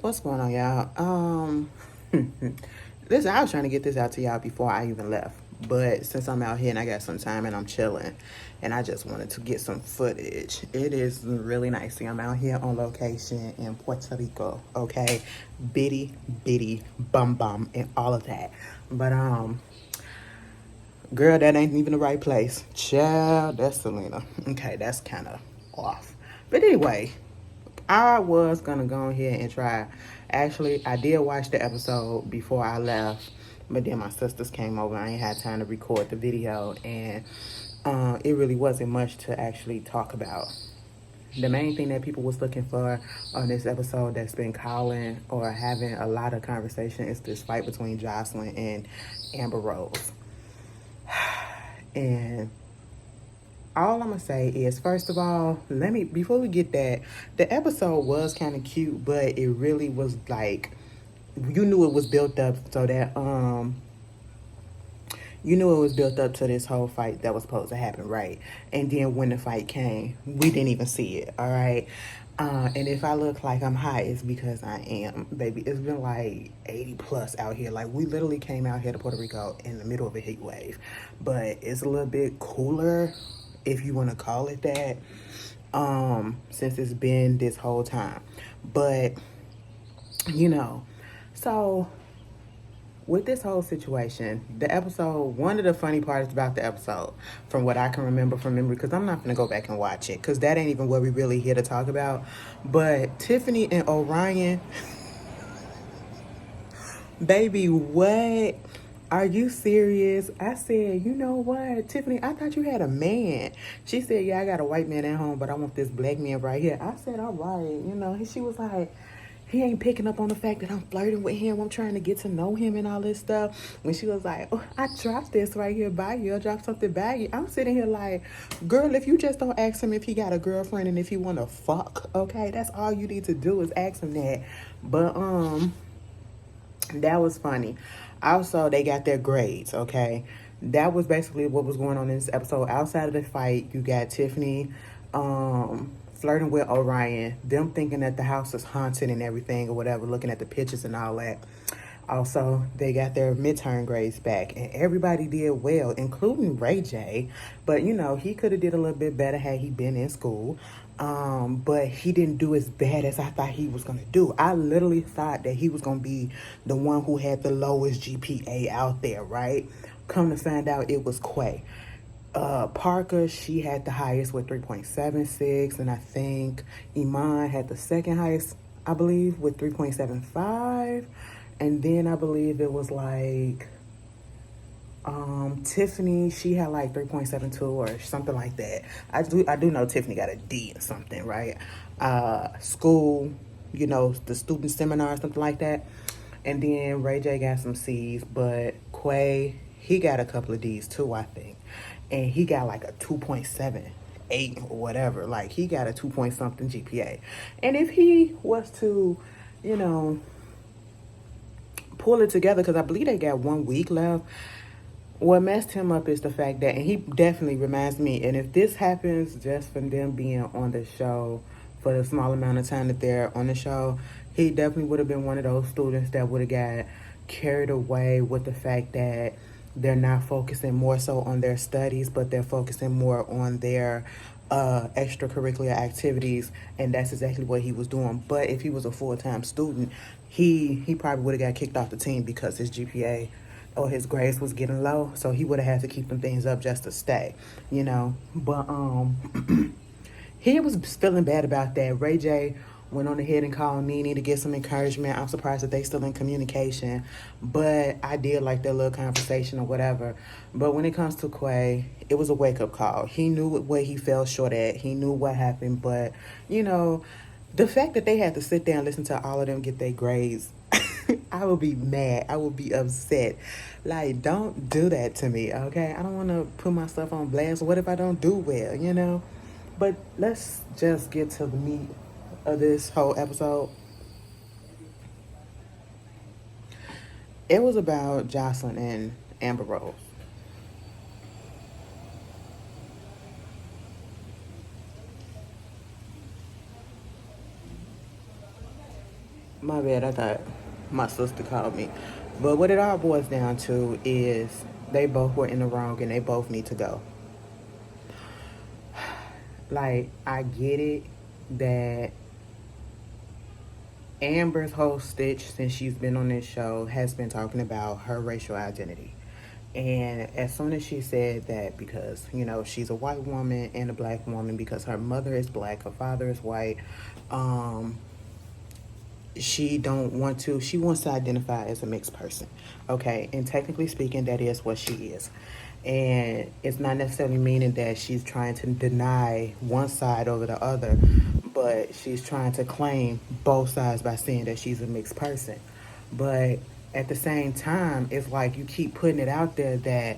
What's going on, y'all? Listen, I was trying to get this out to y'all before I even left, but since I'm out here and I got some time and I'm chilling, and I just wanted to get some footage. It is really nice. See, I'm out here on location in Puerto Rico. Okay, bitty bitty bum bum and all of that. But girl, that ain't even the right place. Child, that's Selena. Okay, that's kind of off. But anyway, I was gonna go ahead and try. Actually, I did watch the episode before I left, but then my sisters came over. I ain't had time to record the video, and it really wasn't much to actually talk about. The main thing that people was looking for on this episode that's been calling or having a lot of conversation is this fight between Jocelyn and Amber Rose. And all I'm gonna say is, first of all, let me before we get that, the episode was kind of cute, but it really was like you knew it was built up so that you knew it was built up to this whole fight that was supposed to happen, right? And then when the fight came, we didn't even see it. All right. And if I look like I'm hot, it's because I am, baby. It's been like 80 plus out here. Like, we literally came out here to Puerto Rico in the middle of a heat wave. But it's a little bit cooler, if you want to call it that, since it's been this whole time. But, you know, so with this whole situation, the episode, one of the funny parts about the episode, from what I can remember from memory, because I'm not going to go back and watch it, because that ain't even what we really here to talk about. But Tiffany and Orion, baby, what? Are you serious? I said, you know what, Tiffany, I thought you had a man. She said, yeah, I got a white man at home, but I want this black man right here. I said, all right, she was like, he ain't picking up on the fact that I'm flirting with him. I'm trying to get to know him and all this stuff. When she was like, oh, I dropped this right here by you. I dropped something by you. I'm sitting here like, girl, if you just don't ask him if he got a girlfriend and if he want to fuck, okay? That's all you need to do is ask him that. But, that was funny. Also, they got their grades, okay? That was basically what was going on in this episode. Outside of the fight, you got Tiffany flirting with Orion, them thinking that the house is haunted and everything or whatever, looking at the pictures and all that. Also, they got their midterm grades back, and everybody did well, including Ray J. But he could have did a little bit better had he been in school. But he didn't do as bad as I thought he was gonna do. I literally thought that he was gonna be the one who had the lowest GPA out there, right? Come to find out, it was Quay. Parker, she had the highest with 3.76, and I think Iman had the second highest, I believe, with 3.75. And then I believe it was like Tiffany, she had like 3.72 or something like that. I do know Tiffany got a D or something, right? School, the student seminar, something like that. And then Ray J got some C's, but Quay, he got a couple of D's too, I think. And he got like a 2.78 or whatever. Like, he got a 2 point something GPA. And if he was to, you know, pull it together, because I believe they got 1 week left. What messed him up is the fact that, and he definitely reminds me, and if this happens just from them being on the show for the small amount of time that they're on the show, he definitely would have been one of those students that would have got carried away with the fact that they're not focusing more so on their studies, but they're focusing more on their extracurricular activities, and that's exactly what he was doing. But if he was a full-time student, he probably would have got kicked off the team because his GPA or his grades was getting low, so he would have had to keep them things up just to stay. But he was feeling bad about that. Ray J went on ahead and called Nene to get some encouragement. I'm surprised that they still in communication, but I did like their little conversation or whatever. But when it comes to Quay, it was a wake-up call. He knew what he fell short at. He knew what happened, but, the fact that they had to sit there and listen to all of them get their grades, I would be mad. I would be upset. Like, don't do that to me, okay? I don't want to put myself on blast. What if I don't do well? But let's just get to the meat of this whole episode. It was about Jocelyn and Amber Rose. My bad, I thought my sister called me. But what it all boils down to is they both were in the wrong and they both need to go. Like, I get it that Amber's whole stitch since she's been on this show has been talking about her racial identity. And as soon as she said that, because, you know, she's a white woman and a black woman, because her mother is black, her father is white, she wants to identify as a mixed person. Okay, and technically speaking, that is what she is. And it's not necessarily meaning that she's trying to deny one side over the other, but she's trying to claim both sides by saying that she's a mixed person. But at the same time, it's like you keep putting it out there that,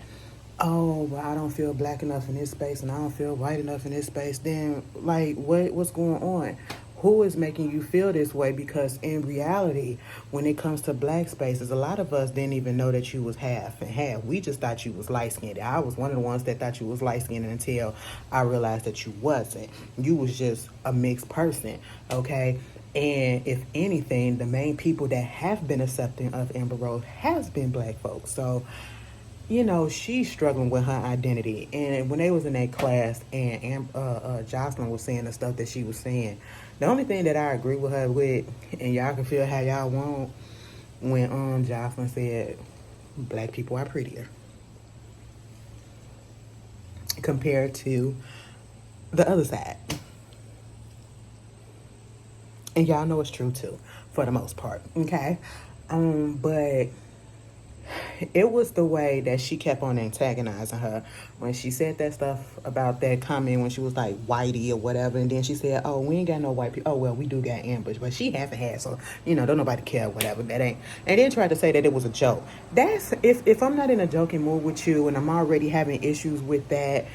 oh, well, I don't feel black enough in this space and I don't feel white enough in this space. Then, like, what's going on? Who is making you feel this way? Because in reality, when it comes to black spaces, a lot of us didn't even know that you was half and half. We just thought you was light skinned. I was one of the ones that thought you was light skinned until I realized that you wasn't. You was just a mixed person, okay? And if anything, the main people that have been accepting of Amber Rose has been black folks. So, you know, she's struggling with her identity. And when they was in that class and Jocelyn was saying the stuff that she was saying, the only thing that I agree with her with, and y'all can feel how y'all want, when Jocelyn said black people are prettier compared to the other side. And y'all know it's true too, for the most part, okay? But it was the way that she kept on antagonizing her when she said that stuff about that comment when she was like whitey or whatever, and then she said, oh, we ain't got no white people. Oh, well, we do got Amber, but she haven't had, so, you know, don't nobody care, whatever. That ain't. And then tried to say that it was a joke. That's, if I'm not in a joking mood with you and I'm already having issues with that,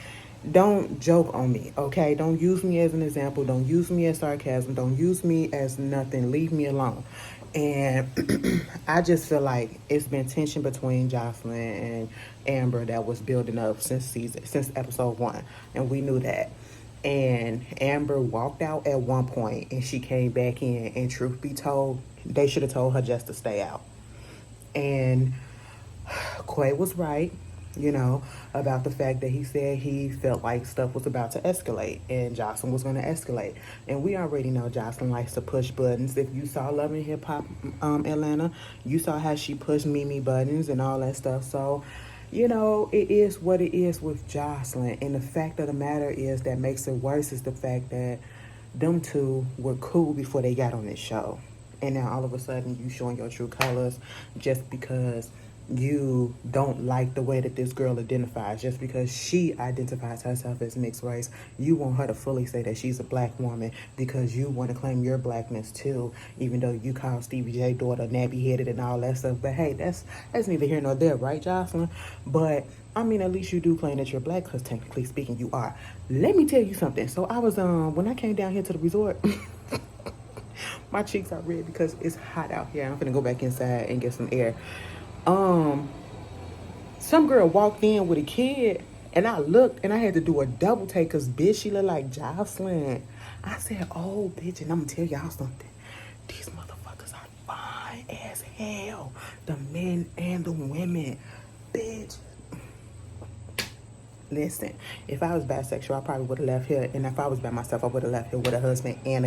don't joke on me, okay? Don't use me as an example. Don't use me as sarcasm. Don't use me as nothing. Leave me alone. And I just feel like it's been tension between Jocelyn and Amber that was building up since episode 1, and we knew that. And Amber walked out at one point, and she came back in. And truth be told, they should have told her just to stay out. And Quay was right, you know, about the fact that he said he felt like stuff was about to escalate and Jocelyn was going to escalate. And we already know Jocelyn likes to push buttons. If you saw Love and Hip Hop Atlanta, you saw how she pushed Mimi buttons and all that stuff. So, you know, it is what it is with Jocelyn. And the fact of the matter is that makes it worse is the fact that them two were cool before they got on this show. And now all of a sudden you showing your true colors just because you don't like the way that this girl identifies, just because she identifies herself as mixed race. You want her to fully say that she's a black woman because you want to claim your blackness too, even though you call Stevie J daughter nappy headed and all that stuff. But hey, that's neither here nor there, right, Jocelyn? But I mean, at least you do claim that you're black, because technically speaking you are. Let me tell you something. So I was when I came down here to the resort my cheeks are red because it's hot out here. I'm gonna go back inside and get some air. Some girl walked in with a kid, and I looked, and I had to do a double take, because, bitch, she looked like Jocelyn. I said, oh, bitch, and I'm going to tell y'all something. These motherfuckers are fine as hell. The men and the women. Bitch. Listen, if I was bisexual, I probably would have left here, and if I was by myself, I would have left here with a husband and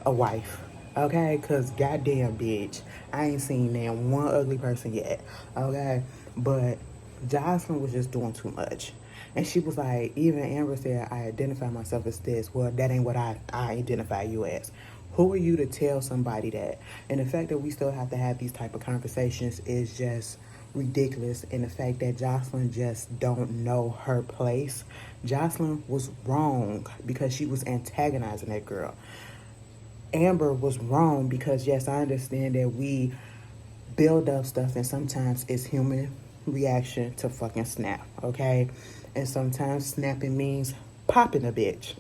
a wife. Okay, because goddamn, bitch, I ain't seen damn one ugly person yet. Okay, but Jocelyn was just doing too much. And she was like, even Amber said, I identify myself as this. Well, that ain't what I identify you as. Who are you to tell somebody that? And the fact that we still have to have these type of conversations is just ridiculous. And the fact that Jocelyn just don't know her place. Jocelyn was wrong because she was antagonizing that girl. Amber was wrong because, yes, I understand that we build up stuff and sometimes it's human reaction to fucking snap, okay? And sometimes snapping means popping a bitch.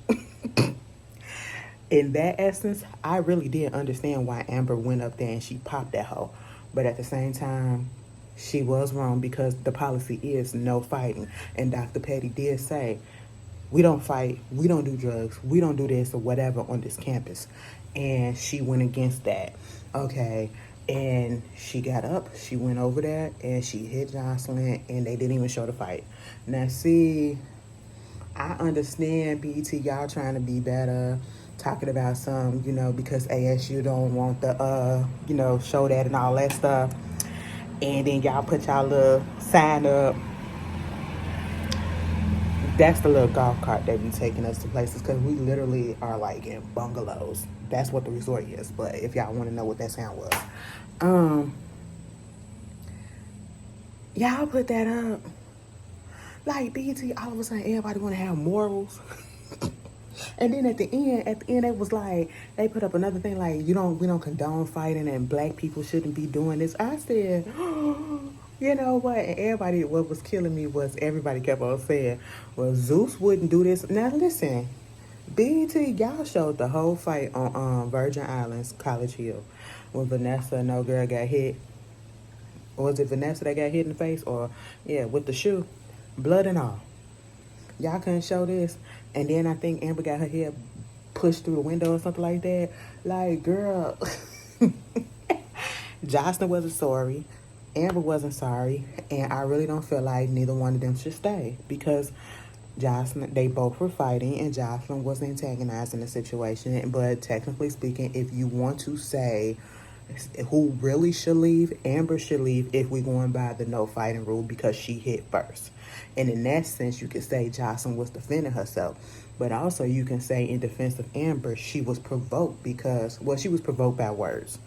In that essence, I really did understand why Amber went up there and she popped that hoe. But at the same time, she was wrong because the policy is no fighting. And Dr. Petty did say, We don't fight. We don't do drugs. We don't do this or whatever on this campus. And she went against that. Okay. And she got up. She went over there and she hit Jocelyn and they didn't even show the fight. Now, see, I understand BET, y'all trying to be better, talking about some, because ASU don't want the, show that and all that stuff. And then y'all put y'all little sign up. That's the little golf cart that be taking us to places because we literally are like in bungalows. That's what the resort is. But if y'all want to know what that sound was, y'all put that up. Like BET, all of a sudden everybody want to have morals. And then at the end, it was like they put up another thing like we don't condone fighting and black people shouldn't be doing this. I said, you know what? And everybody, what was killing me was everybody kept on saying, well, Zeus wouldn't do this. Now listen, BET, y'all showed the whole fight on Virgin Islands, College Hill, when Vanessa and no girl got hit. Or was it Vanessa that got hit in the face? Or yeah, with the shoe, blood and all. Y'all couldn't show this. And then I think Amber got her head pushed through the window or something like that. Like, girl, Jocelyn wasn't sorry. Amber wasn't sorry. And I really don't feel like neither one of them should stay. Because Jocelyn, they both were fighting and Jocelyn was antagonizing the situation. But technically speaking, if you want to say who really should leave, Amber should leave if we're going by the no fighting rule because she hit first. And in that sense, you could say Jocelyn was defending herself. But also you can say in defense of Amber, she was provoked because, well, she was provoked by words.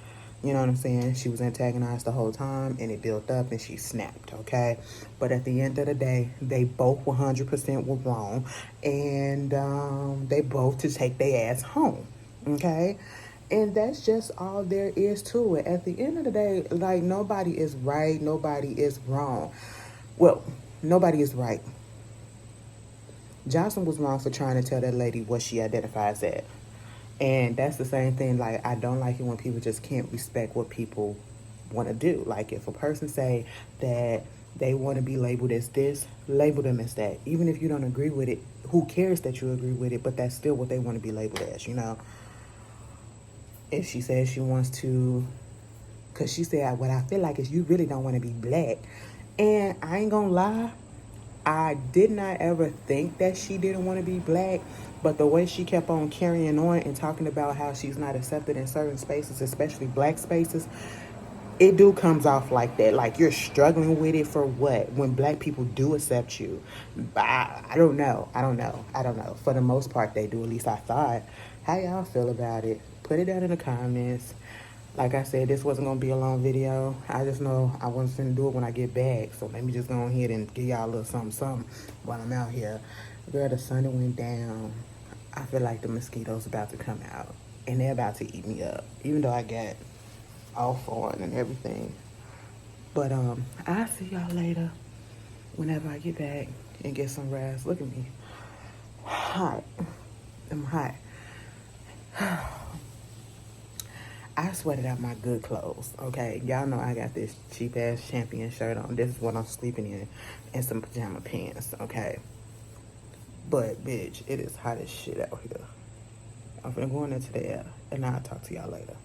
You know what I'm saying? She was antagonized the whole time and it built up and she snapped, okay? But at the end of the day, they both 100% were wrong. And they both to take their ass home, okay? And that's just all there is to it. At the end of the day, like, nobody is right, nobody is wrong. Well, nobody is right. Jocelyn was wrong for trying to tell that lady what she identifies as. And that's the same thing, like, I don't like it when people just can't respect what people want to do. Like, if a person say that they want to be labeled as this, label them as that. Even if you don't agree with it, who cares that you agree with it, but that's still what they want to be labeled as, If she says she wants to, because she said, what I feel like is you really don't want to be black. And I ain't gonna lie, I did not ever think that she didn't want to be black, but the way she kept on carrying on and talking about how she's not accepted in certain spaces, especially black spaces, it do comes off like that. Like you're struggling with it for what? When black people do accept you. I don't know. For the most part, they do. At least I thought. How y'all feel about it? Put it down in the comments. Like I said, this wasn't going to be a long video. I just know I wasn't going to do it when I get back. So let me just go ahead and give y'all a little something while I'm out here. Girl, the sun went down. I feel like the mosquitoes about to come out. And they're about to eat me up. Even though I got off on and everything. But I'll see y'all later whenever I get back and get some rest. Look at me. Hot. I'm hot. I sweated out my good clothes, okay? Y'all know I got this cheap-ass Champion shirt on. This is what I'm sleeping in, and some pajama pants, okay? But, bitch, it is hot as shit out here. I'm finna go in into the air, and I'll talk to y'all later.